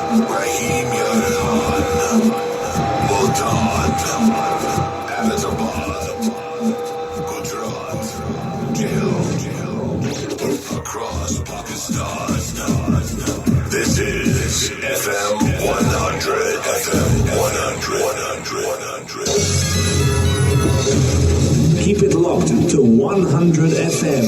Rahim Yarhan, Multan, Ahmedabad, Gujarat, Delhi, across Pakistan. This is FM 100, FM 100. Keep it locked to 100 FM.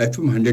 FM 100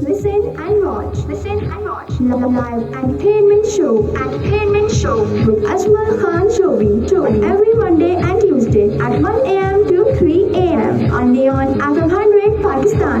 Listen and watch live entertainment show with Ajmal Khan Shobi every Monday and Tuesday at 1 a.m. to 3 a.m. only on FM 100 Pakistan.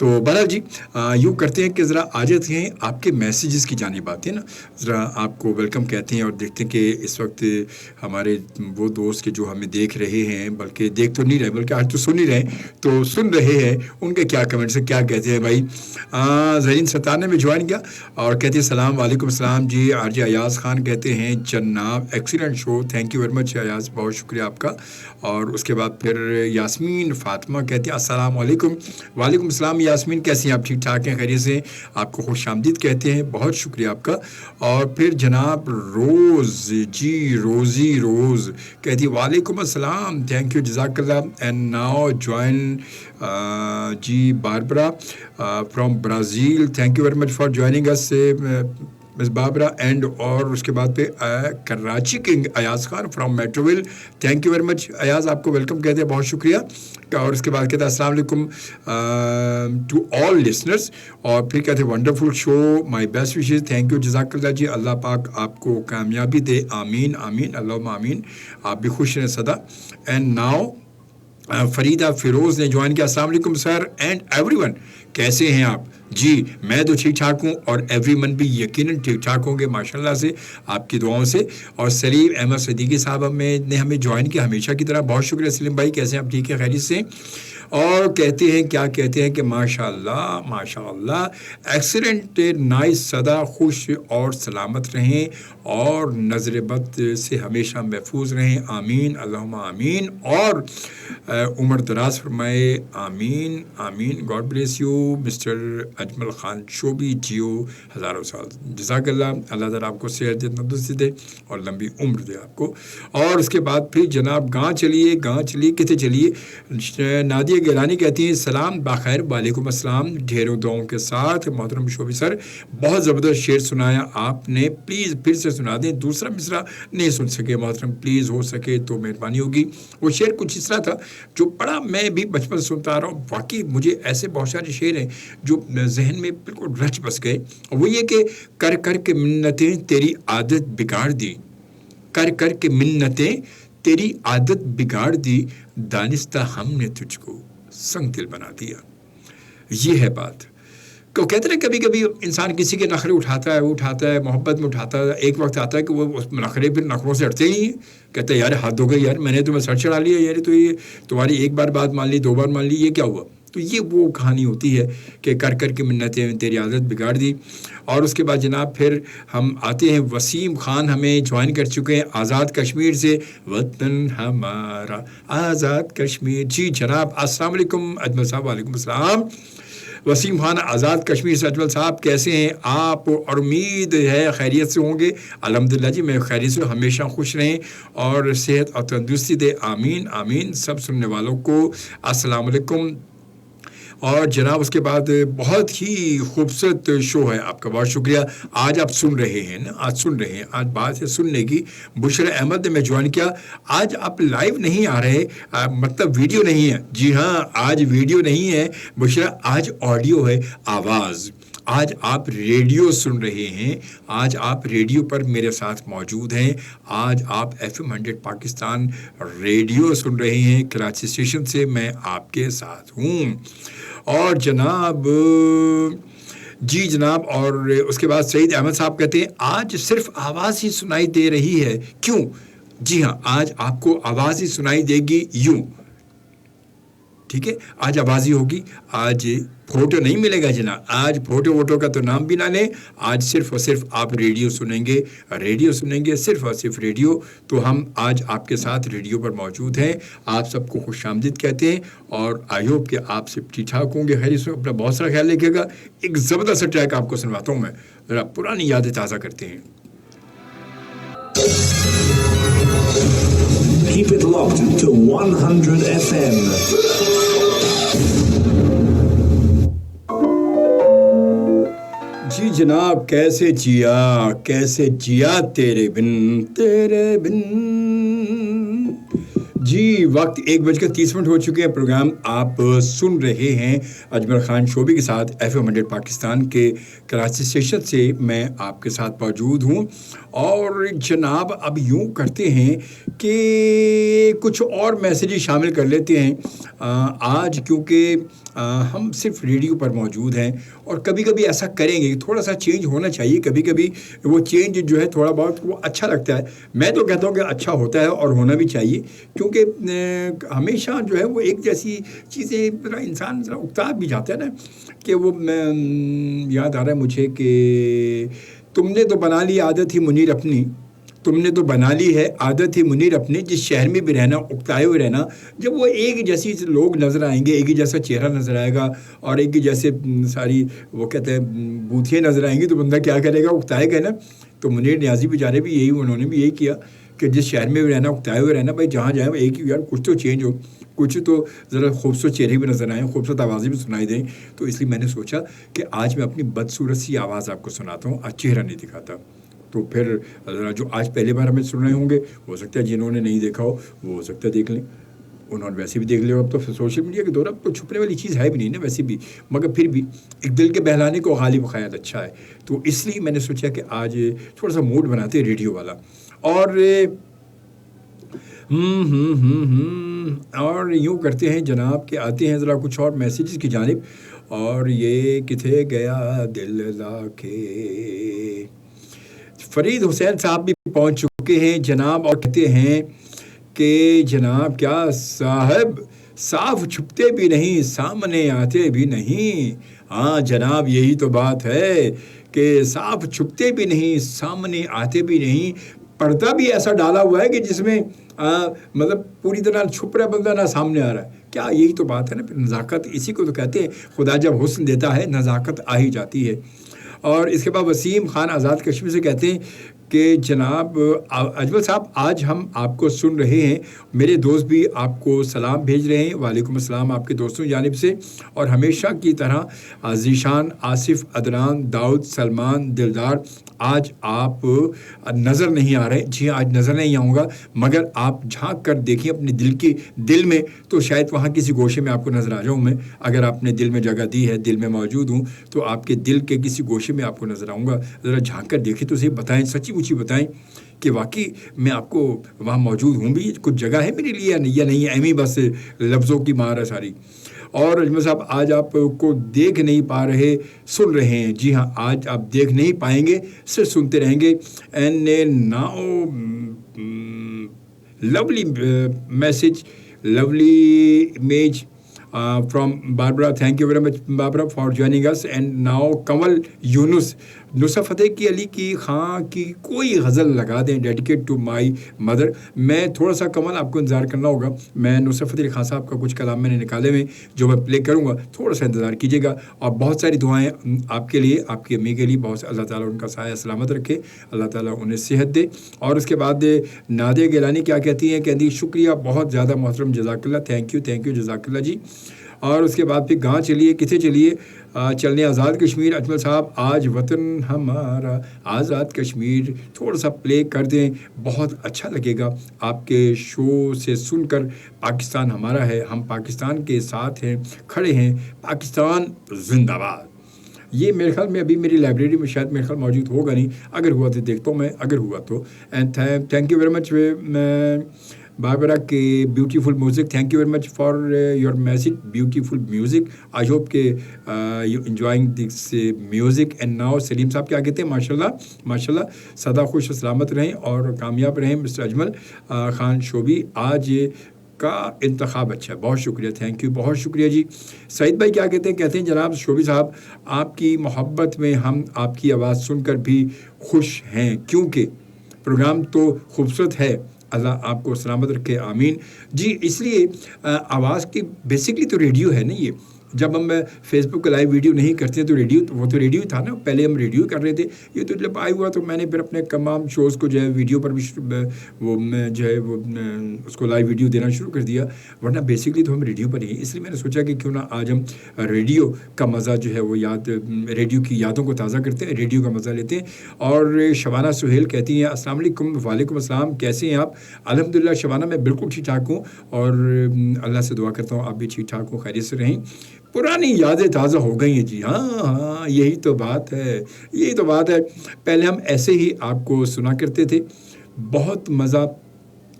تو بہرحال جی یوں کرتے ہیں کہ ذرا آ جاتے ہیں آپ کے میسیجز کی جانب آتے ہیں نا, ذرا آپ کو ویلکم کہتے ہیں اور دیکھتے ہیں کہ اس وقت ہمارے وہ دوست کے جو ہمیں دیکھ رہے ہیں, بلکہ دیکھ تو نہیں رہے بلکہ آج تو سن ہی رہے ہیں, تو سن رہے ہیں ان کے کیا کمنٹس ہیں, کیا کہتے ہیں بھائی. زرین ستانہ میں جوائن کیا اور کہتے ہیں السلام وعلیکم السلام جی. آر جی ایاز خان کہتے ہیں جناب excellent show, thank you very much Ayaz, بہت شکریہ آپ کا. اور اس کے بعد پھر یاسمین فاطمہ کہتے ہیں السلام علیکم. وعلیکم السلام یاسمین, کیسی ہیں آپ؟ ٹھیک ٹھاک ہیں, خیریت سے؟ آپ کو خوش آمدید کہتے ہیں, بہت شکریہ آپ کا. اور پھر جناب روز جی, روزی روز کہتی ہے وعلیکم السلام, تھینک یو, جزاک اللہ. اینڈ ناؤ جوائن جی Barbara from Brazil, thank you very much for joining us miss Barbara. And اور اس کے بعد پہ Karachi king Ayaz Khan from Metroville, thank you very much Ayaz, آپ کو ویلکم کہتے ہیں, بہت شکریہ. اور اس کے بعد کہتے ہیں السلام علیکم ٹو آل لسنرس, اور پھر کہتے ہیں wonderful show, my best wishes, thank you, جزاک اللہ جی, اللہ پاک آپ کو کامیابی دے, آمین آمین, اللہم آمین, آپ بھی خوش رہیں سدا. اینڈ ناؤ فریدہ فیروز نے جوائن کیا, السلام علیکم سر اینڈ ایوری ون, کیسے ہیں آپ؟ جی میں تو ٹھیک ٹھاک ہوں اور ایوری ون بھی یقیناً ٹھیک ٹھاک ہوں گے ماشاءاللہ سے, آپ کی دعاؤں سے. اور سلیم احمد صدیقی صاحب نے ہمیں جوائن کیا, ہمیشہ کی طرح بہت شکریہ سلیم بھائی, کیسے ہیں آپ؟ ٹھیک ہے, خیریت سے؟ اور کہتے ہیں کیا کہتے ہیں کہ ماشاءاللہ ماشاءاللہ ایکسیلنٹ, نائس, سدا خوش اور سلامت رہیں اور نظر بد سے ہمیشہ محفوظ رہیں, آمین اللہم آمین. اور عمر دراز فرمائے, آمین آمین. God bless you mister Ajmal Khan Shobi, جیو ہزاروں سال, جزاک اللہ, اللہ تعالیٰ آپ کو صحت دے, تندرستی دے اور لمبی عمر دے آپ کو. اور اس کے بعد پھر جناب گاں چلیے کتنے چلیے, نادیہ گیلانی کہتی ہیں سلام باخیر, وعلیکم السلام, ڈھیروں دعاؤں کے ساتھ. محترم شوبی سر بہت زبردست شعر سنایا آپ نے, پلیز پھر سے سنا دیں, دوسرا مصرع نہیں سن سکے محترم, پلیز ہو سکے تو مہربانی ہوگی. وہ شعر کچھ اس طرح تھا جو بڑا میں بھی بچپن سنتا آ رہا ہوں, واقعی مجھے ایسے بہت سارے شعر ہیں جو ذہن میں بالکل رچ بس گئے. وہ یہ کہ کر کر کے منتیں تیری عادت بگاڑ دی, کر کر کے منتیں تیری عادت بگاڑ دی, دانستہ ہم نے تجھ کو سنگ دل بنا دیا. یہ ہے بات. تو کہتے ہیں کبھی کبھی انسان کسی کے نخرے اٹھاتا ہے, محبت میں اٹھاتا ہے, ایک وقت آتا ہے کہ وہ نخرے پھر نخروں سے ہٹتے ہی نہیں. کہتے ہیں یار حد ہو گئی یار, میں نے تمہیں سر چڑھا لیا یار, تو یہ تمہاری ایک بار بات مان لی, دو بار مان لی, یہ کیا ہوا؟ تو یہ وہ کہانی ہوتی ہے کہ کر کر کے منتیں تیری عادت بگاڑ دی. اور اس کے بعد جناب پھر ہم آتے ہیں, وسیم خان ہمیں جوائن کر چکے ہیں آزاد کشمیر سے, وطن ہمارا آزاد کشمیر. جی جناب السلام علیکم اجمل صاحب. وعلیکم السلام وسیم خان آزاد کشمیر سے. اجمل صاحب کیسے ہیں آپ؟ اور امید ہے خیریت سے ہوں گے. الحمدللہ جی میں خیریت سے, ہمیشہ خوش رہیں اور صحت اور تندرستی دے, آمین آمین. سب سننے والوں کو السلام علیکم. اور جناب اس کے بعد بہت ہی خوبصورت شو ہے آپ کا, بہت شکریہ. آج آپ سن رہے ہیں نا, آج سن رہے ہیں, آج بات ہے سننے کی. بشرا احمد نے میں جوائن کیا, آج آپ لائیو نہیں آ رہے, مطلب ویڈیو نہیں ہے. جی ہاں آج ویڈیو نہیں ہے بشرا, آج آڈیو ہے, آواز. آج آپ ریڈیو سن رہے ہیں, آج آپ ریڈیو پر میرے ساتھ موجود ہیں, آج آپ FM 100 پاکستان ریڈیو سن رہے ہیں کراچی اسٹیشن سے, میں آپ کے ساتھ ہوں. اور جناب جی جناب, اور اس کے بعد سعید احمد صاحب کہتے ہیں آج صرف آواز ہی سنائی دے رہی ہے, کیوں؟ جی ہاں آج آپ کو آواز ہی سنائی دے گی, یوں ٹھیک ہے, آج آواز ہی ہوگی, آج فوٹو نہیں ملے گا جناب, آج فوٹو ووٹو کا تو نام بھی نہ لیں, آج صرف اور صرف آپ ریڈیو سنیں گے, صرف اور صرف ریڈیو. تو ہم آج آپ کے ساتھ ریڈیو پر موجود ہیں, آپ سب کو خوش آمدید کہتے ہیں, اور آئی ہوپ کہ آپ سب ٹھیک ٹھاک ہوں گے, خیریت سے, اپنا بہت سارا خیال رکھیے گا. ایک زبردست ٹریک آپ کو سنواتا ہوں میں, ذرا پرانی یادیں تازہ کرتے ہیں. Keep it locked to 100 FM. جی جناب کیسے جیا تیرے بن. جی وقت 1:30 ہو چکے ہیں. پروگرام آپ سن رہے ہیں اجمل خان شوبی کے ساتھ FM 100 پاکستان کے کراچی اسٹیشن سے, میں آپ کے ساتھ موجود ہوں. اور جناب اب یوں کرتے ہیں کہ کچھ اور میسیجز شامل کر لیتے ہیں آج, کیونکہ ہم صرف ریڈیو پر موجود ہیں اور کبھی کبھی ایسا کریں گے. تھوڑا سا چینج ہونا چاہیے, کبھی کبھی وہ چینج جو ہے تھوڑا بہت وہ اچھا لگتا ہے. میں تو کہتا ہوں کہ اچھا ہوتا ہے اور ہونا بھی چاہیے, کیونکہ ہمیشہ جو ہے وہ ایک جیسی چیزیں ذرا انسان ذرا اکتا بھی جاتا ہے نا. کہ وہ یاد آ رہا ہے مجھے کہ تم نے تو بنا لی عادت ہی منیر اپنی, تم نے تو بنا لی ہے عادت ہی منیر اپنی, جس شہر میں بھی رہنا اکتائے ہوئے رہنا. جب وہ ایک جیسی لوگ نظر آئیں گے, ایک ہی جیسا چہرہ نظر آئے گا اور ایک ہی جیسے ساری وہ کہتے ہیں بوتھیاں نظر آئیں گی, تو بندہ کیا کرے گا, اکتائے گا نا. تو منیر نیازی بیچارے بھی یہی, انہوں نے بھی یہی کیا کہ جس شہر میں بھی رہنا اکتائے ہوئے رہنا. بھائی جہاں جائیں ایک ہی, یار کچھ تو چینج ہو, کچھ تو ذرا خوبصورت چہرے بھی نظر آئیں, خوبصورت آوازیں بھی سنائی دیں. تو اس لیے میں نے سوچا کہ آج میں اپنی بدصورت سی آواز آپ کو سناتا ہوں, آج چہرہ نہیں دکھاتا. تو پھر جو آج پہلی بار ہمیں سن رہے ہوں گے, ہو سکتا ہے جنہوں نے نہیں دیکھا ہو وہ ہو سکتا ہے دیکھ لیں, انہوں نے ویسے بھی دیکھ لیا. اب تو سوشل میڈیا کے دور اب تو چھپنے والی چیز ہے بھی نہیں نا ویسے بھی, مگر پھر بھی ایک دل کے بہلانے کو غالب خیال اچھا ہے. تو اس لیے میں نے سوچا کہ آج تھوڑا سا موڈ بناتے ہیں ریڈیو والا. اور یوں کرتے ہیں جناب کہ آتے ہیں ذرا کچھ اور میسیجز کی جانب. اور یہ کتھے گیا دل لا کے, فرید حسین صاحب بھی پہنچ چکے ہیں جناب, اور کہتے ہیں کہ جناب کیا صاحب صاف چھپتے بھی نہیں, سامنے آتے بھی نہیں. ہاں جناب یہی تو بات ہے کہ صاف چھپتے بھی نہیں, سامنے آتے بھی نہیں. پردہ بھی ایسا ڈالا ہوا ہے کہ جس میں مطلب پوری طرح چھپ رہا بندہ, نہ سامنے آ رہا ہے. کیا یہی تو بات ہے نا. پھر نزاکت, اسی کو تو کہتے ہیں خدا جب حسن دیتا ہے نزاکت آ ہی جاتی ہے. اور اس کے بعد وسیم خان آزاد کشمیر سے کہتے ہیں کہ جناب اجمل صاحب آج ہم آپ کو سن رہے ہیں, میرے دوست بھی آپ کو سلام بھیج رہے ہیں. وعلیکم السلام آپ کے دوستوں کی جانب سے. اور ہمیشہ کی طرح ذیشان, آصف, عدنان, داؤد, سلمان, دلدار, آج آپ نظر نہیں آ رہے. جی آج نظر نہیں آؤں گا, مگر آپ جھانک کر دیکھیں اپنے دل میں, تو شاید وہاں کسی گوشے میں آپ کو نظر آ جاؤں میں. اگر آپ نے دل میں جگہ دی ہے, دل میں موجود ہوں, تو آپ کے دل کے کسی گوشے میں آپ کو نظر آؤں گا. ذرا جھانک کر دیکھیں تو صحیح, بتائیں, سچی مچی بتائیں کہ واقعی میں آپ کو وہاں موجود ہوں بھی, کچھ جگہ ہے میرے لیے یا نہیں, ایم ہی بس لفظوں کی مار ہے ساری. اور اجمل صاحب آج آپ کو دیکھ نہیں پا رہے, سن رہے ہیں. جی ہاں آج آپ دیکھ نہیں پائیں گے, صرف سنتے رہیں گے. And now lovely message, lovely image from Barbara. Thank you very much Barbara for joining us. And now Kamal Yunus, Nusrat Fateh Ali کی خاں کی کوئی غزل لگا دیں, ڈیڈیکیٹ ٹو مائی مدر. میں تھوڑا سا کمل آپ کو انتظار کرنا ہوگا, میں نصرت فتح علی خان صاحب کا کچھ کلام میں نے نکالے ہوئے جو میں پلے کروں گا, تھوڑا سا انتظار کیجیے گا. اور بہت ساری دعائیں آپ کے لیے, آپ کی امی کے لیے, بہت اللہ تعالیٰ ان کا سایہ سلامت رکھے, اللہ تعالیٰ انہیں صحت دے. اور اس کے بعد نادیہ گیلانی کیا کہتی ہیں, کہتی شکریہ بہت زیادہ محترم, جزاک اللہ, تھینک یو جزاک اللہ جی. اور اس کے بعد پھر گاں چلیے, کتنے چلیے, چلنے آزاد کشمیر. اجمل صاحب آج وطن ہمارا آزاد کشمیر تھوڑا سا پلے کر دیں, بہت اچھا لگے گا آپ کے شو سے سن کر. پاکستان ہمارا ہے, ہم پاکستان کے ساتھ ہیں, کھڑے ہیں, پاکستان زندہ باد. یہ میرے خیال میں ابھی میری لائبریری میں شاید میرے خیال موجود ہوگا نہیں, اگر ہوا تو دیکھتا ہوں میں, اگر ہوا تو. And thank you very much Barbara کے beautiful music, thank you very much for your message, beautiful music. I hope کہ you enjoying this music. And now Saleem صاحب کیا کہتے ہیں, ماشاء اللہ سدا خوش و سلامت رہیں اور کامیاب رہیں. مسٹر اجمل خان شوبی آج کا انتخاب اچھا ہے, بہت شکریہ, تھینک یو, بہت شکریہ جی. سعید بھائی کیا کہتے ہیں جناب شوبی صاحب آپ کی محبت میں ہم آپ کی آواز سن کر بھی خوش ہیں, کیونکہ پروگرام تو خوبصورت ہے, اللہ آپ کو سلامت رکھے, آمین. جی اس لیے آواز کی بیسکلی تو ریڈیو ہے نا. یہ جب ہم فیس بک لائیو ویڈیو نہیں کرتے تو ریڈیو, وہ تو ریڈیو تھا نا, پہلے ہم ریڈیو کر رہے تھے. یہ تو جب آئی ہوا تو میں نے پھر اپنے تمام شوز کو جو ہے ویڈیو پر بھی وہ جو ہے وہ اس کو لائیو ویڈیو دینا شروع کر دیا, ورنہ بیسکلی تو ہم ریڈیو پر ہی. اس لیے میں نے سوچا کہ کیوں نہ آج ہم ریڈیو کا مزہ جو ہے وہ ریڈیو کی یادوں کو تازہ کرتے ہیں, ریڈیو کا مزہ لیتے ہیں. اور شبانہ سہیل کہتی ہیں السلام علیکم. وعلیکم السلام, کیسے ہیں آپ؟ الحمدللہ شبانہ میں بالکل ٹھیک ٹھاک ہوں, اور اللہ سے دعا کرتا ہوں آپ بھی ٹھیک ٹھاک ہوں, خیریت سے رہیں. پرانی یادیں تازہ ہو گئی ہیں. جی ہاں یہی تو بات ہے. پہلے ہم ایسے ہی آپ کو سنا کرتے تھے, بہت مزہ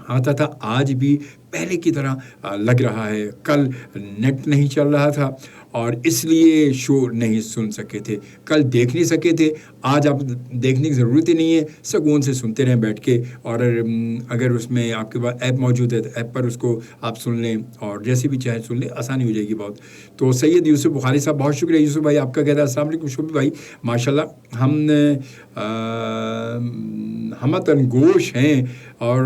آتا تھا. آج بھی پہلے کی طرح لگ رہا ہے. کل نیٹ نہیں چل رہا تھا اور اس لیے شو نہیں سن سکے تھے. کل دیکھ نہیں سکے تھے, آج آپ دیکھنے کی ضرورت ہی نہیں ہے, سکون سے سنتے رہیں بیٹھ کے. اور اگر اس میں آپ کے پاس ایپ موجود ہے تو ایپ پر اس کو آپ سن لیں, اور جیسے بھی چاہیں سن لیں, آسانی ہو جائے گی بہت. تو سید یوسف بخاری صاحب بہت شکریہ. یوسف بھائی آپ کا کہتا ہے السلام علیکم شوبی بھائی, ماشاءاللہ ہم تنگوش ہیں اور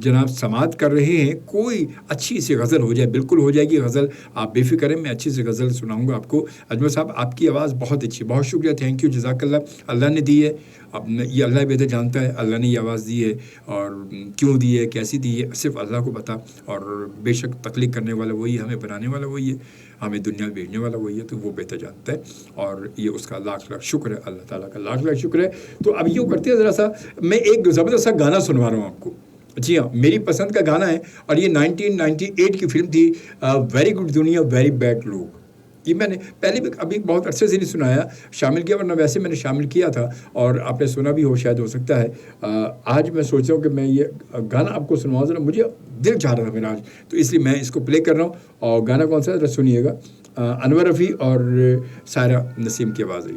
جناب سماعت کر رہے ہیں. کوئی اچھی سی غزل ہو جائے, بالکل ہو جائے گی غزل, آپ بے فکر ہیں, میں اچھی سی غزل سناؤں گا آپ کو. اجمل صاحب آپ کی آواز بہت اچھی, بہت شکریہ, تھینک یو, جزاک اللہ. اللہ نے دی ہے, اب یہ اللہ بہتر جانتا ہے اللہ نے یہ آواز دی ہے اور کیوں دی ہے, کیسی دی ہے, صرف اللہ کو پتہ. اور بے شک تخلیق کرنے والا وہی ہے, ہمیں بنانے والا وہی ہے, ہمیں دنیا میں بھیجنے والا وہی ہے, تو وہ بہتر جانتا ہے. اور یہ اس کا لاکھ لاکھ شکر ہے, اللہ تعالیٰ کا لاکھ لاکھ شکر ہے. تو اب یوں کرتے ہیں, ذرا سا میں ایک زبردست سا گانا سنوا رہا ہوں آپ کو. جی ہاں, میری پسند کا گانا ہے, اور یہ 1998 کی فلم تھی ویری گڈ دنیا ویری بیڈ لوگ. یہ میں نے پہلے بھی ابھی بہت عرصے سے نہیں سنایا, شامل کیا, ورنہ ویسے میں نے شامل کیا تھا اور آپ نے سنا بھی ہو, شاید ہو سکتا ہے. آج میں سوچ رہا ہوں کہ میں یہ گانا آپ کو سنواؤں, ذرا مجھے دل چاہ رہا تھا میرا آج, تو اس لیے میں اس کو پلے کر رہا ہوں. اور گانا کون سا ہے ذرا سنیے گا, انور رفیع اور سائرہ نسیم کی آواز ہے.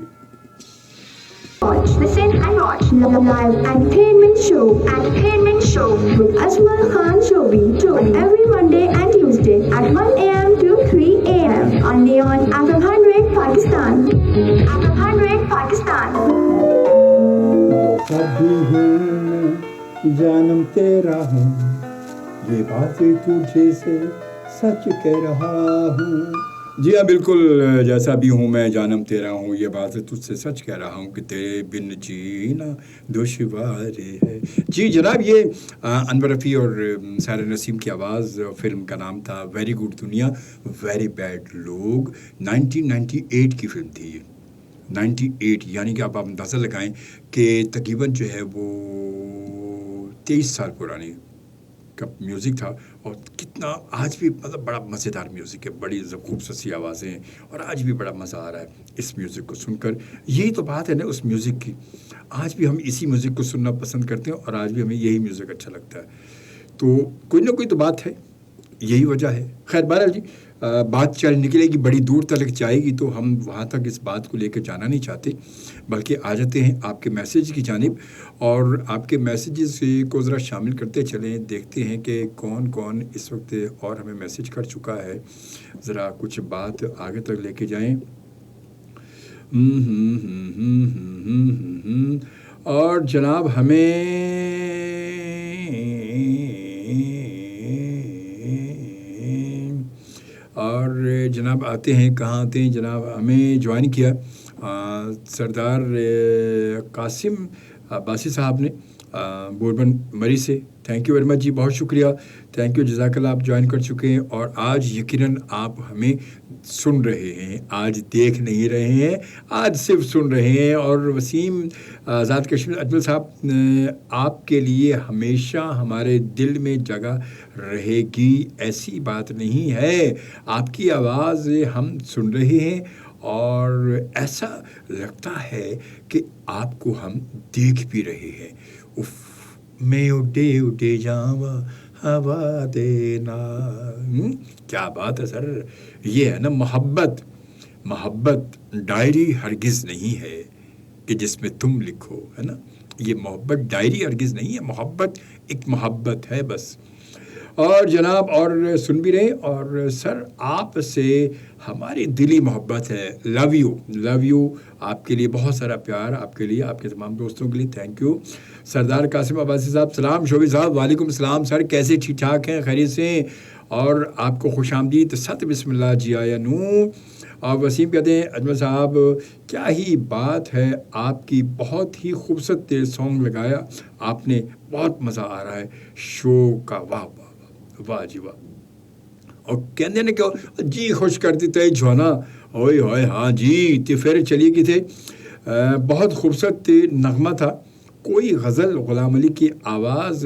Watch, listen and watch live entertainment show with Ajmal Khan Shobi every Monday and Tuesday at 1 a.m. to 3 a.m. only on FM 100 Pakistan. FM 100 Pakistan. کبھی ہوں جانم تیرا ہوں, یہ بات تجھے سے سچ کہہ رہا ہوں. جی ہاں بالکل, جیسا بھی ہوں میں جانم تیرا ہوں, یہ بات تجھ سے سچ کہہ رہا ہوں کہ تیرے بن جینا دشوار ہے. جی جناب, یہ انور رفیع اور سائرہ نسیم کی آواز, فلم کا نام تھا ویری گڈ دنیا ویری بیڈ لوگ. 1998 کی فلم تھی یہ, 98, یعنی کہ آپ اندازہ لگائیں کہ تقریباً جو ہے وہ 23 سال پرانی کا میوزک تھا. اور کتنا آج بھی مطلب بڑا مزیدار میوزک ہے, بڑی خوبصورت سی آوازیں ہیں, اور آج بھی بڑا مزہ آ رہا ہے اس میوزک کو سن کر. یہی تو بات ہے نا اس میوزک کی, آج بھی ہم اسی میوزک کو سننا پسند کرتے ہیں, اور آج بھی ہمیں یہی میوزک اچھا لگتا ہے. تو کوئی نہ کوئی تو بات ہے, یہی وجہ ہے. خیر بہرحال جی, بات چل نکلے گی, بڑی دور تک جائے گی, تو ہم وہاں تک اس بات کو لے کے جانا نہیں چاہتے, بلکہ آ جاتے ہیں آپ کے میسیج کی جانب. اور آپ کے میسیجز کو ذرا شامل کرتے چلیں, دیکھتے ہیں کہ کون کون اس وقت اور ہمیں میسیج کر چکا ہے. ذرا کچھ بات آگے تک لے کے جائیں. اور جناب ہمیں اور جناب آتے ہیں, کہاں آتے ہیں جناب, ہمیں جوائن کیا سردار قاسم عباسی صاحب نے بوربن مری سے. تھینک یو ویری مچ جی, بہت شکریہ, تھینک یو, جزاک اللہ. آپ جوائن کر چکے ہیں, اور آج یقیناً آپ ہمیں سن رہے ہیں, آج دیکھ نہیں رہے ہیں, آج صرف سن رہے ہیں. اور وسیم آزاد کشمیر اجمل صاحب, آپ کے لیے ہمیشہ ہمارے دل میں جگہ رہے گی, ایسی بات نہیں ہے. آپ کی آواز ہم سن رہے ہیں, اور ایسا لگتا ہے کہ آپ کو ہم دیکھ بھی رہے ہیں. میں اڈے اڈے جاواں ہوا دینا, کیا بات ہے سر. یہ ہے نا محبت. محبت ڈائری ہرگز نہیں ہے کہ جس میں تم لکھو, ہے نا. یہ محبت ڈائری ہرگز نہیں ہے, محبت ایک محبت ہے بس. اور جناب اور سن بھی رہے, اور سر آپ سے ہماری دلی محبت ہے. Love you, love you. آپ کے لیے بہت سارا پیار, آپ کے لیے, آپ کے تمام دوستوں کے لیے تھینک یو. سردار قاسم عباسی صاحب سلام. شوبی صاحب وعلیکم السلام سر, کیسے ٹھیک ٹھاک ہیں, خیریت سے ہیں, اور آپ کو خوش آمدید. ست بسم اللہ جی آیا نو. اور وسیم کہتے ہیں اجمل صاحب کیا ہی بات ہے, آپ کی بہت ہی خوبصورت سانگ لگایا آپ نے, بہت مزہ آ رہا ہے شو کا. واہ واہ واہ جی واہ. اور کہتے ہیں کہ جی خوش کر دیتے جوانا, اوئے ہوئے. ہاں جی, تو پھر چلیے کہ تھے, بہت خوبصورت نغمہ تھا. کوئی غزل غلام علی کی آواز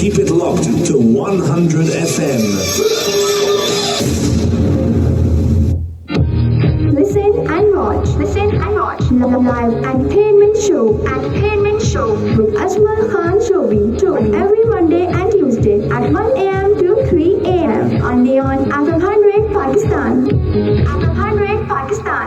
Keep it locked to 100 FM. Listen and watch. Listen and watch. Live entertainment show with Ajmal Khan Shobi. Every Monday and Tuesday at 1 a.m. to 3 a.m. only on FM 100 Pakistan. FM 100 Pakistan.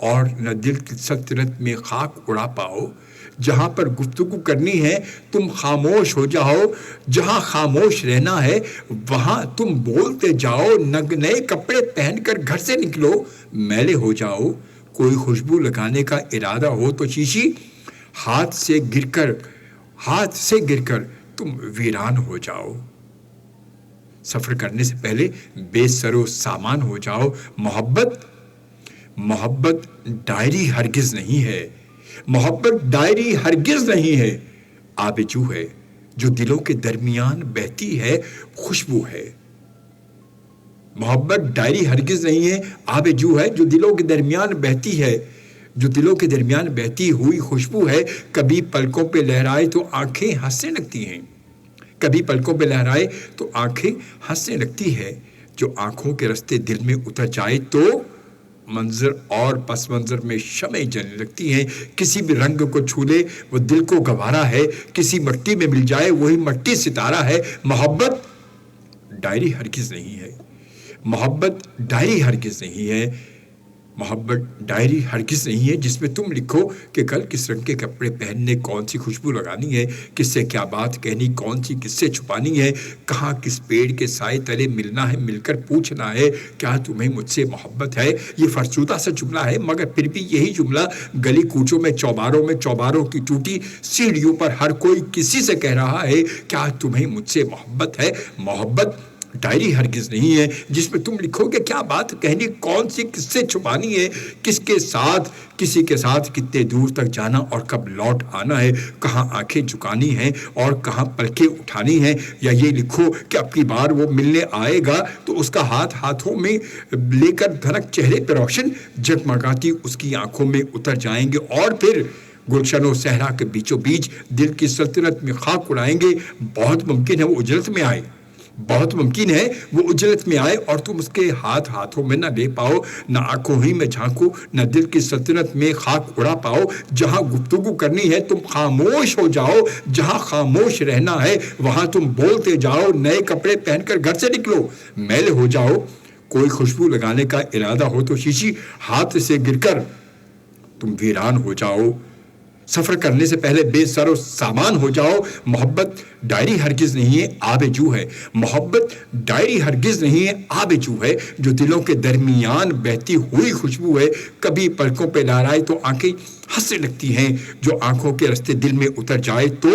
اور نہ دل کی سلطنت میں خاک اڑا پاؤ. جہاں پر گفتگو کرنی ہے تم خاموش ہو جاؤ, جہاں خاموش رہنا ہے وہاں تم بولتے جاؤ. نئے کپڑے پہن کر گھر سے نکلو, میلے ہو جاؤ. کوئی خوشبو لگانے کا ارادہ ہو تو شیشی ہاتھ سے گر کر تم ویران ہو جاؤ. سفر کرنے سے پہلے بے سر و سامان ہو جاؤ. محبت ڈائری ہرگز نہیں ہے. محبت ڈائری ہرگز نہیں ہے. آب جو ہے جو دلوں کے درمیان بہتی ہے خوشبو ہے. محبت ڈائری ہرگز نہیں ہے. آب جو ہے جو دلوں کے درمیان بہتی ہے, جو دلوں کے درمیان بہتی ہوئی خوشبو ہے. کبھی پلکوں پہ لہرائے تو آنکھیں ہنسنے لگتی ہیں, کبھی پلکوں پہ لہرائے تو آنکھیں ہنسنے لگتی ہے. جو آنکھوں کے رستے دل میں اتر جائے تو منظر اور پس منظر میں شمعیں جلنے لگتی ہیں. کسی بھی رنگ کو چھو لے وہ دل کو گوارا ہے, کسی مٹی میں مل جائے وہی مٹی ستارہ ہے. محبت ڈائری ہرگز نہیں ہے. محبت ڈائری ہرگز نہیں ہے. محبت ڈائری ہرگز نہیں ہے جس میں تم لکھو کہ کل کس رنگ کے کپڑے پہننے, کون سی خوشبو لگانی ہے, کس سے کیا بات کہنی, کون سی کس سے چھپانی ہے, کہاں کس پیڑ کے سائے تلے ملنا ہے, مل کر پوچھنا ہے کیا تمہیں مجھ سے محبت ہے. یہ فرسودہ سا جملہ ہے مگر پھر بھی یہی جملہ گلی کوچوں میں چوباروں کی ٹوٹی سیڑھیوں پر ہر کوئی کسی سے کہہ رہا ہے کیا تمہیں مجھ سے محبت ہے. محبت ڈائری ہرگز نہیں ہے جس میں تم لکھو کہ کیا بات کہنی, کون سی کس سے چھپانی ہے, کس کے ساتھ کسی کے ساتھ کتنے دور تک جانا اور کب لوٹ آنا ہے, کہاں آنکھیں جھکانی ہیں اور کہاں پلکیں اٹھانی ہیں. یا یہ لکھو کہ اب کی بار وہ ملنے آئے گا تو اس کا ہاتھ ہاتھوں میں لے کر دھنک چہرے پہ روشن جگمگاتی اس کی آنکھوں میں اتر جائیں گے اور پھر گلشن و صحرا کے بیچوں بیچ دل کی سلطنت میں خاک اڑائیں گے. بہت ممکن ہے وہ اجلت میں آئے, بہت ممکن ہے وہ اجلت میں آئے اور تم اس کے ہاتھوں میں نہ لے پاؤ, نہ آنکھوں ہی میں جھانکو, نہ دل کی سلطنت میں خاک اڑا پاؤ. جہاں گفتگو کرنی ہے تم خاموش ہو جاؤ, جہاں خاموش رہنا ہے وہاں تم بولتے جاؤ. نئے کپڑے پہن کر گھر سے نکلو, میلے ہو جاؤ. کوئی خوشبو لگانے کا ارادہ ہو تو شیشی ہاتھ سے گر کر تم ویران ہو جاؤ. سفر کرنے سے پہلے بے سر و سامان ہو جاؤ. محبت ڈائری ہرگز نہیں ہے, آب جو ہے. محبت ڈائری ہرگز نہیں ہے, آب جو ہے جو دلوں کے درمیان بہتی ہوئی خوشبو ہے. کبھی پلکوں پہ لہرائے تو آنکھیں ہنسنے لگتی ہیں, جو آنکھوں کے رستے دل میں اتر جائے تو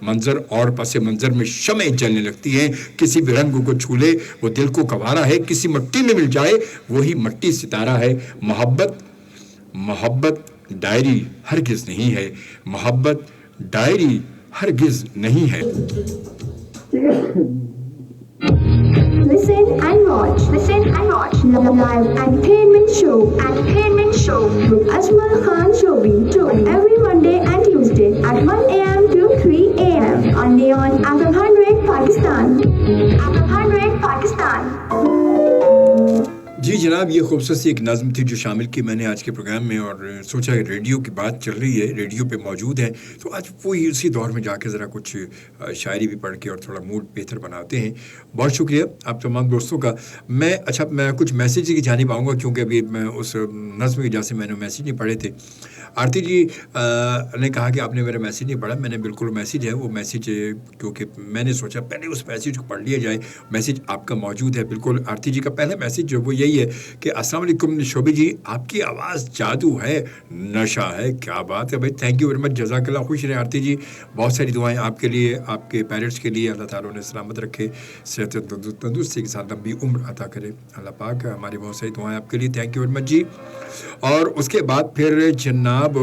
منظر اور پس منظر میں شمعیں جلنے لگتی ہیں. کسی بھی رنگ کو چھو لے وہ دل کو گوارا ہے, کسی مٹی میں مل جائے وہی مٹی ستارہ ہے. محبت ڈائری ہرگز نہیں ہے. محبت ڈائری ہرگز نہیں ہے. Listen and watch live entertainment show with Ajmal Khan Shobi every Monday and Tuesday at 1 a.m. to 3 a.m. on Neon FM 100 Pakistan. جی جناب, یہ خوبصورت سی ایک نظم تھی جو شامل کی میں نے آج کے پروگرام میں, اور سوچا کہ ریڈیو کی بات چل رہی ہے, ریڈیو پہ موجود ہے تو آج وہی اسی دور میں جا کے ذرا کچھ شاعری بھی پڑھ کے اور تھوڑا موڈ بہتر بناتے ہیں. بہت شکریہ آپ تمام دوستوں کا. میں کچھ میسیج کی جانب آؤں گا کیونکہ ابھی میں اس نظم کی وجہ سے میں نے میسیج نہیں پڑھے تھے. آرتی جی نے کہا کہ آپ نے میرا میسیج نہیں پڑھا. میں نے بالکل میسیج ہے, وہ میسیج کیونکہ میں نے سوچا پہلے اس میسیج کو پڑھ لیا جائے. میسیج آپ کا موجود ہے بالکل. آرتی جی کا پہلا میسیج جو وہ یہی ہے کہ السلام علیکم شوبی جی, آپ کی آواز جادو ہے, نشہ ہے. کیا بات ہے بھائی, تھینک یو ویری مچ, جزاک اللہ. خوش رہے آرتی جی, بہت ساری دعائیں آپ کے لیے, آپ کے پیرنٹس کے لیے. اللہ تعالیٰ نے سلامت رکھے, صحت تندرستی کے ساتھ لمبی عمر عطا کرے اللہ پاک. ہماری بہت ساری دعائیں آپ کے لیے, تھینک یو ویری مچ جی. اور اس کے بعد پھر جناب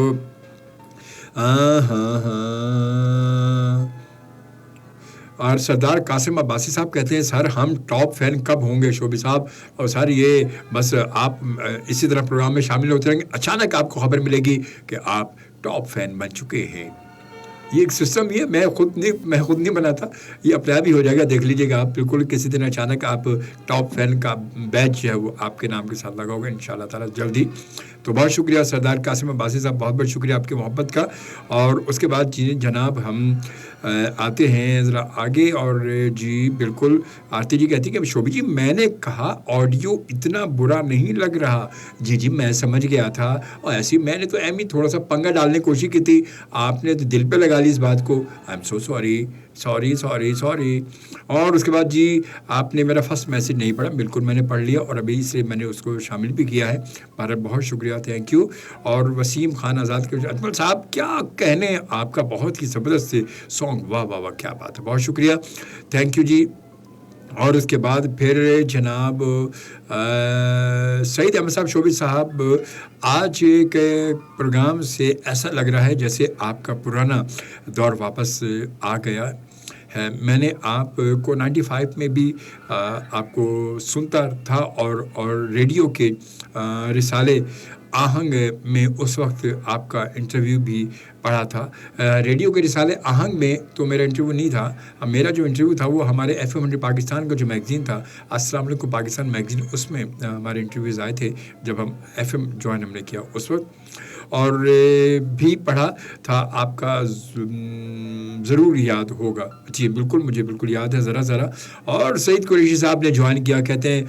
اور سردار قاسم عباسی صاحب کہتے ہیں سر ہم ٹاپ فین کب ہوں گے شوبی صاحب. اور سر یہ بس آپ اسی طرح پروگرام میں شامل ہوتے رہیں گے, اچانک آپ کو خبر ملے گی کہ آپ ٹاپ فین بن چکے ہیں. یہ ایک سسٹم یہ میں خود نہیں بنا تھا, یہ اپنے آپ ہی ہو جائے گا, دیکھ لیجیے گا آپ. بالکل کسی دن اچانک آپ ٹاپ فین کا بیچ جو ہے وہ آپ کے نام کے ساتھ لگا ہوگا انشاءاللہ تعالیٰ جلدی. تو بہت شکریہ سردار قاسم عباسی صاحب, بہت بہت شکریہ آپ کی محبت کا. اور اس کے بعد جی جناب ہم آتے ہیں ذرا آگے, اور جی بالکل آرتی جی کہتی کہ شوبھی جی میں نے کہا آڈیو اتنا برا نہیں لگ رہا. جی میں سمجھ گیا تھا, اور ایسی میں نے تو ایم ہی تھوڑا سا پنگا ڈالنے کی کوشش کی تھی, آپ نے تو دل پہ لگا لی اس بات کو. I am so sorry. اور اس کے بعد جی آپ نے میرا فرسٹ میسج نہیں پڑھا, بالکل میں نے پڑھ لیا اور ابھی سے میں نے اس کو شامل بھی کیا ہے. بہت شکریہ, تھینک یو. اور وسیم خان آزاد کے اجمل صاحب کیا کہنے آپ کا, بہت ہی زبردست سانگ, واہ واہ واہ کیا بات ہے, بہت شکریہ, تھینک یو جی. اور اس کے بعد پھر جناب سعید احمد صاحب شوبی صاحب, آج کے پروگرام سے ایسا لگ رہا ہے جیسے آپ کا پرانا دور واپس آ گیا ہے. میں نے آپ کو 95 میں بھی آپ کو سنتا تھا, اور ریڈیو کے رسالے آہنگ میں اس وقت آپ کا انٹرویو بھی پڑھا تھا. ریڈیو کے رسالے آہنگ میں تو میرا انٹرویو نہیں تھا, میرا جو انٹرویو تھا وہ ہمارے FM 100 پاکستان کا جو میگزین تھا, السلام علیکم پاکستان میگزین, اس میں ہمارے انٹرویوز آئے تھے جب ہم FM جوائن ہم نے کیا اس وقت. اور بھی پڑھا تھا آپ کا, ضرور یاد ہوگا. جی بالکل, مجھے بالکل یاد ہے ذرا. اور سعید قریشی صاحب نے جوائن کیا, کہتے ہیں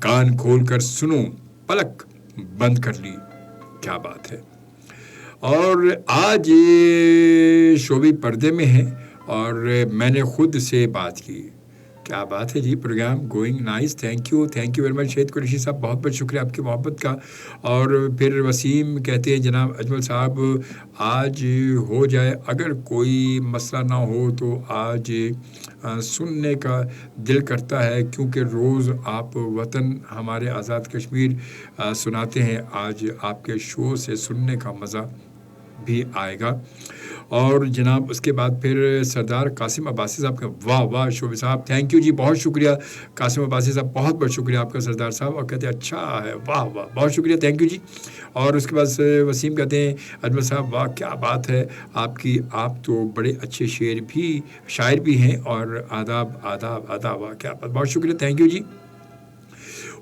کان کھول کر سنو پلک بند کر لی, کیا بات ہے. اور آج شوبی پردے میں ہے اور میں نے خود سے بات کی, کیا بات ہے جی. Programme going nice, thank you very much Shaheed Qureshi صاحب, بہت بہت شکریہ آپ کی محبت کا. اور پھر وسیم کہتے ہیں جناب اجمل صاحب آج ہو جائے, اگر کوئی مسئلہ نہ ہو تو آج سننے کا دل کرتا ہے, کیونکہ روز آپ وطن ہمارے آزاد کشمیر سناتے ہیں, آج آپ کے شو سے سننے کا مزہ بھی آئے گا. اور جناب اس کے بعد پھر سردار قاسم عباسی صاحب کا, واہ شوبی صاحب, تھینک یو جی, بہت شکریہ قاسم عباسی صاحب, بہت بہت شکریہ آپ کا سردار صاحب. اور کہتے ہیں اچھا ہے, واہ بہت شکریہ, تھینک یو جی. اور اس کے بعد وسیم کہتے ہیں اجمل صاحب واہ کیا بات ہے آپ کی, آپ تو بڑے اچھے شاعر بھی ہیں, اور آداب, واہ کیا بات, بہت شکریہ, تھینک یو جی.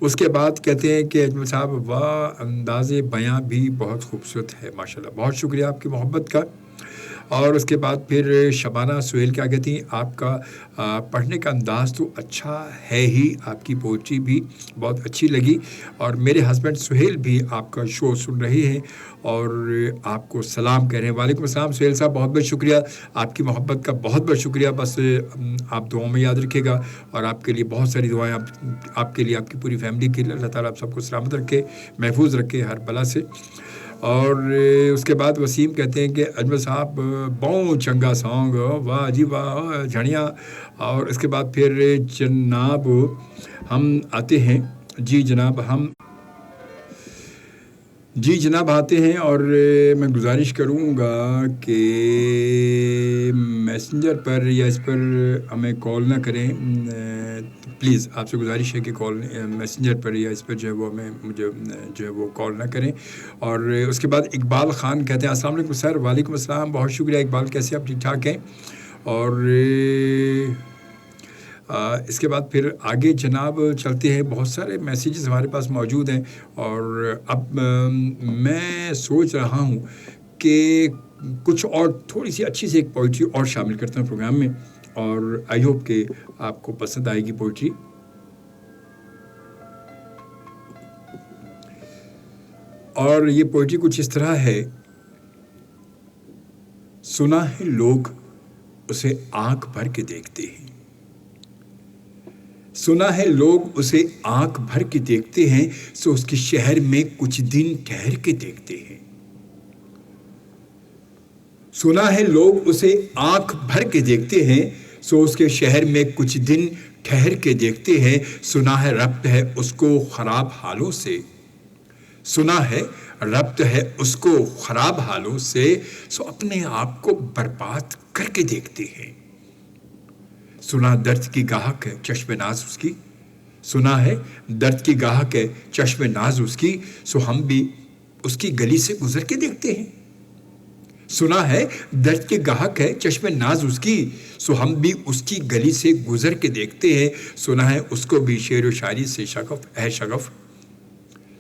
اس کے بعد کہتے ہیں کہ اجمل صاحب واہ انداز بیاں بھی بہت خوبصورت ہے, ماشاءاللہ, بہت شکریہ آپ کی محبت کا. اور اس کے بعد پھر شبانہ سہیل کیا کہتی ہیں, آپ کا پڑھنے کا انداز تو اچھا ہے ہی, آپ کی پوئٹری بھی بہت اچھی لگی. اور میرے ہسبینڈ سہیل بھی آپ کا شو سن رہے ہیں اور آپ کو سلام کہہ رہے ہیں. وعلیکم السلام سہیل صاحب, بہت بہت شکریہ آپ کی محبت کا, بہت بہت شکریہ. بس آپ دعاؤں میں یاد رکھیے گا, اور آپ کے لیے بہت ساری دعائیں, آپ کے لیے, آپ کی پوری فیملی کے لیے, اللہ تعالیٰ آپ سب کو سلامت رکھے, محفوظ رکھے ہر بلا سے. اور اس کے بعد وسیم کہتے ہیں کہ اجمل صاحب بہت چنگا سانگ, واہ جی واہ, جھڑیاں. اور اس کے بعد پھر جناب ہم آتے ہیں, جی جناب آتے ہیں, اور میں گزارش کروں گا کہ میسنجر پر یا اس پر ہمیں کال نہ کریں, پلیز آپ سے گزارش ہے کہ کال میسنجر پر یا اس پر جو ہے وہ مجھے جو ہے وہ کال نہ کریں. اور اس کے بعد اقبال خان کہتے ہیں السلام علیکم سر. وعلیکم السلام, بہت شکریہ اقبال, کیسے آپ ٹھیک ٹھاک ہیں. اور اس کے بعد پھر آگے جناب چلتے ہیں, بہت سارے میسیجز ہمارے پاس موجود ہیں, اور اب میں سوچ رہا ہوں کہ کچھ اور تھوڑی سی اچھی سی ایک پوئٹری اور شامل کرتا ہوں پروگرام میں, اور آئی ہوپ کہ آپ کو پسند آئے گی پوئٹری. اور یہ پوئٹری کچھ اس طرح ہے, سنا ہے لوگ اسے آنکھ بھر کے دیکھتے ہیں, سنا ہے لوگ اسے آنکھ بھر کے دیکھتے ہیں, سو اس کے شہر میں کچھ دن ٹھہر کے دیکھتے ہیں. سنا ہے لوگ اسے آنکھ بھر کے دیکھتے ہیں, سو اس کے شہر میں کچھ دن ٹھہر کے دیکھتے ہیں. سنا ہے ربط ہے اس کو خراب حالوں سے, سنا ہے ربط ہے اس کو خراب حالوں سے, سو اپنے آپ کو برباد کر کے دیکھتے ہیں. سنا درد کی گاہک ہے چشم ناز اس کی, سنا ہے درد کی گاہک ہے چشم ناز اس کی, سو ہم بھی اس کی گلی سے گزر کے دیکھتے ہیں. سنا ہے درد کی گاہک ہے چشم ناز اس کی, سو ہم بھی اس کی گلی سے گزر کے دیکھتے ہیں. سنا ہے اس کو بھی شعر و شاعری سے شغف ہے شغف,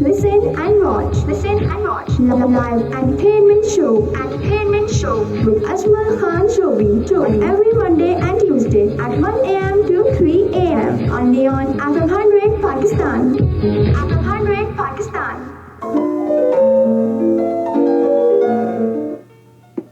Listen and watch. Listen and watch. Live entertainment show. Entertainment show with Ajmal Khan Shobi. Every Monday and Tuesday at 1 a.m. to 3 a.m. only on FM 100 Pakistan. FM 100 Pakistan.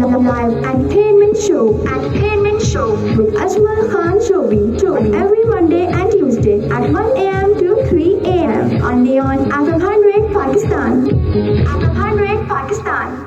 live entertainment show with Ajmal Khan Shobi every Monday and Tuesday at 1 a.m. to 3 a.m. only on FM 100 Pakistan. FM 100 Pakistan.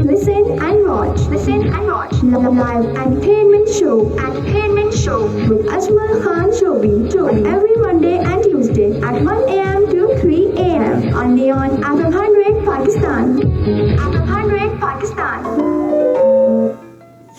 Listen and watch live entertainment show with Ajmal Khan Shobi every Monday and Tuesday at 1 a.m. to 3 a.m. only on FM 100 Pakistan. FM 100 Pakistan.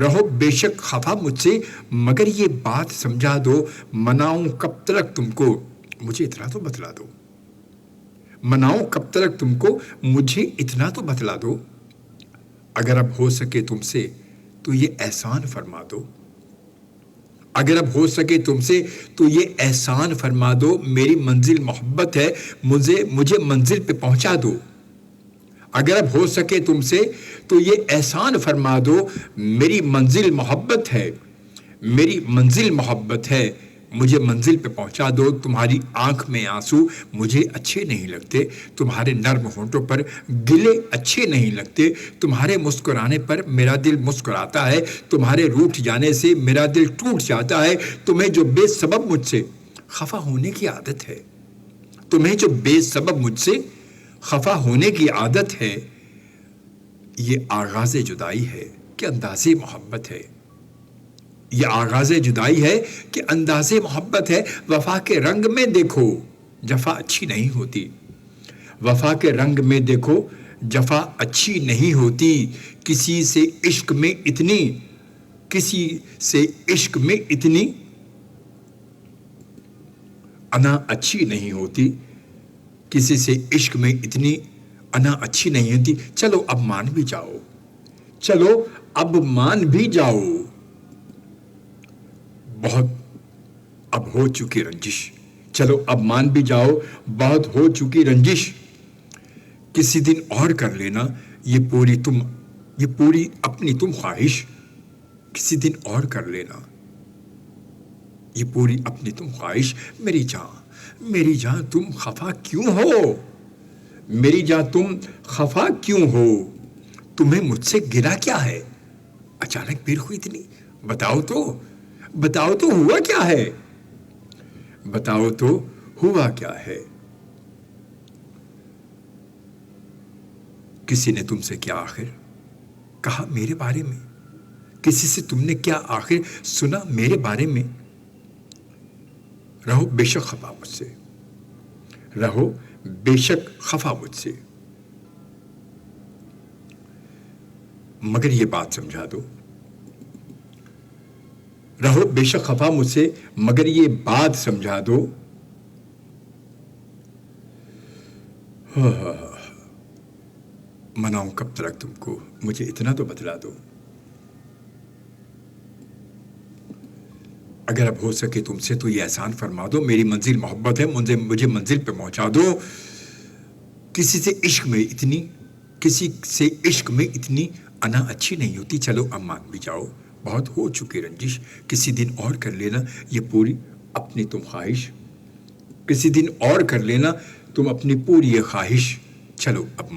رہو بے شک خفا مجھ سے مگر یہ بات سمجھا دو، مناؤں کب تلک تم کو مجھے اتنا تو بتلا دو، مناؤں کب تلک تم کو مجھے اتنا تو بتلا دو، اگر اب ہو سکے تم سے تو یہ احسان فرما دو، اگر اب ہو سکے تم سے تو یہ احسان فرما دو، میری منزل محبت ہے مجھے منزل پہ پہنچا دو، اگر اب ہو سکے تم سے تو یہ احسان فرما دو، میری منزل محبت ہے، میری منزل محبت ہے، مجھے منزل پہ پہنچا دو، تمہاری آنکھ میں آنسو مجھے اچھے نہیں لگتے، تمہارے نرم ہونٹوں پر گلے اچھے نہیں لگتے، تمہارے مسکرانے پر میرا دل مسکراتا ہے، تمہارے روٹھ جانے سے میرا دل ٹوٹ جاتا ہے، تمہیں جو بے سبب مجھ سے خفا ہونے کی عادت ہے، تمہیں جو بے سبب مجھ سے خفا ہونے کی عادت ہے، یہ آغاز جدائی ہے کہ انداز محبت ہے، یہ آغاز جدائی ہے کہ انداز محبت ہے، وفا کے رنگ میں دیکھو جفا اچھی نہیں ہوتی، وفا کے رنگ میں دیکھو جفا اچھی نہیں ہوتی، کسی سے عشق میں اتنی انا اچھی نہیں ہوتی، کسی سے عشق میں اتنی انا اچھی نہیں ہوتی، چلو اب مان بھی جاؤ، چلو اب مان بھی جاؤ، بہت اب ہو چکی رنجش، چلو اب مان بھی جاؤ، بہت ہو چکی رنجش، کسی دن اور کر لینا یہ پوری اپنی تم خواہش، کسی دن اور کر لینا یہ پوری اپنی تم خواہش، میری جان تم خفا کیوں ہو، میری جان تم خفا کیوں ہو، تمہیں مجھ سے گرا کیا ہے، اچانک پیر ہوئی اتنی، بتاؤ تو ہوا کیا ہے، بتاؤ تو ہوا کیا ہے، کسی نے تم سے کیا آخر کہا میرے بارے میں، کسی سے تم نے کیا آخر سنا میرے بارے میں، رہو بے شک خفا مجھ سے، رہو بے شک خفا مجھ سے مگر یہ بات سمجھا دو، رہو بے شک خفا مجھ سے مگر یہ بات سمجھا دو، مناؤں کب تلک تم کو مجھے اتنا تو بتلا دو، اگر اب ہو سکے تم سے تو یہ احسان فرما دو، میری منزل محبت ہے مجھے منزل پہ پہنچا دو، کسی سے عشق میں اتنی انا اچھی نہیں ہوتی، چلو اب مان بھی جاؤ، بہت ہو چکی رنجش، کسی دن اور کر لینا یہ پوری اپنی تم خواہش، کسی دن اور کر لینا تم اپنی پوری یہ خواہش، چلو اب